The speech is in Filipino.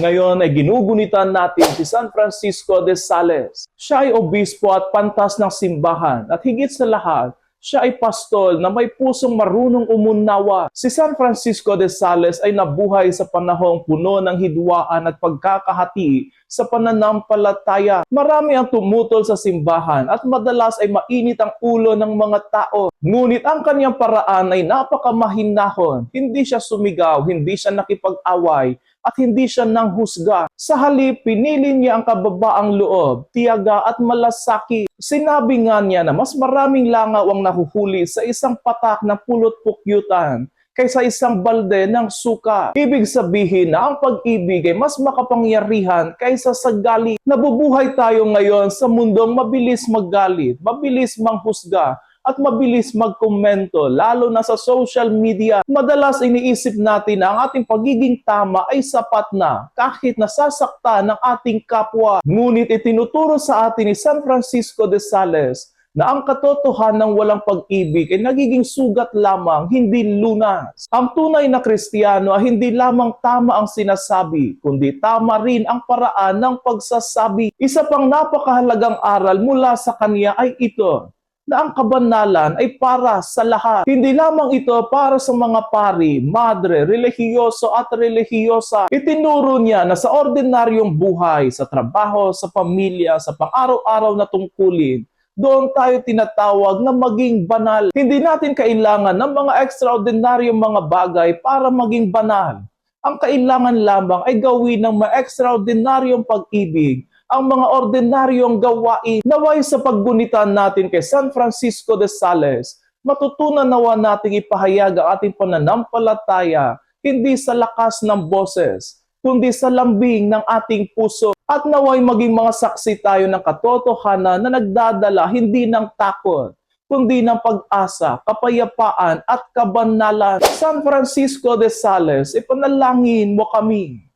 Ngayon ay ginugunitan natin si San Francisco de Sales. Siya ay obispo at pantas ng simbahan at higit sa lahat, siya ay pastol na may pusong marunong umunawa. Si San Francisco de Sales ay nabuhay sa panahong puno ng hidwaan at pagkakahati sa pananampalataya. Marami ang tumutol sa simbahan at madalas ay mainit ang ulo ng mga tao. Ngunit ang kanyang paraan ay napakamahinahon. Hindi siya sumigaw, hindi siya nakipag-away, at hindi siya nanghusga. Sa halip, pinili niya ang kababaang loob, tiyaga at malasaki. Sinabi nga niya na mas maraming langaw ang nahuhuli sa isang patak ng pulot-pukyutan kaysa isang balde ng suka. Ibig sabihin na ang pag-ibig ay mas makapangyarihan kaysa sa galit. Nabubuhay tayo ngayon sa mundong mabilis maggalit, mabilis manghusga, at mabilis magkomento, lalo na sa social media. Madalas iniisip natin na ang ating pagiging tama ay sapat na kahit nasasaktan ng ating kapwa. Ngunit itinuturo sa atin ni San Francisco de Sales na ang katotohanan ng walang pag-ibig ay nagiging sugat lamang, hindi lunas. Ang tunay na Kristiyano ay hindi lamang tama ang sinasabi, kundi tama rin ang paraan ng pagsasabi. Isa pang napakahalagang aral mula sa kanya ay ito, na ang kabanalan ay para sa lahat. Hindi lamang ito para sa mga pari, madre, relihiyoso at relihiyosa. Itinuro niya na sa ordinaryong buhay, sa trabaho, sa pamilya, sa pang-araw-araw na tungkulin, doon tayo tinatawag na maging banal. Hindi natin kailangan ng mga extraordinaryong mga bagay para maging banal. Ang kailangan lamang ay gawin ng mga extraordinaryong pag-ibig, ang mga ordinaryong gawain. Naway sa paggunitan natin kay San Francisco de Sales, matutunan nawa nating ipahayag ang ating pananampalataya hindi sa lakas ng boses, kundi sa lambing ng ating puso. At naway maging mga saksi tayo ng katotohanan na nagdadala hindi ng takot, kundi ng pag-asa, kapayapaan at kabanalan. San Francisco de Sales, ipanalangin mo kami.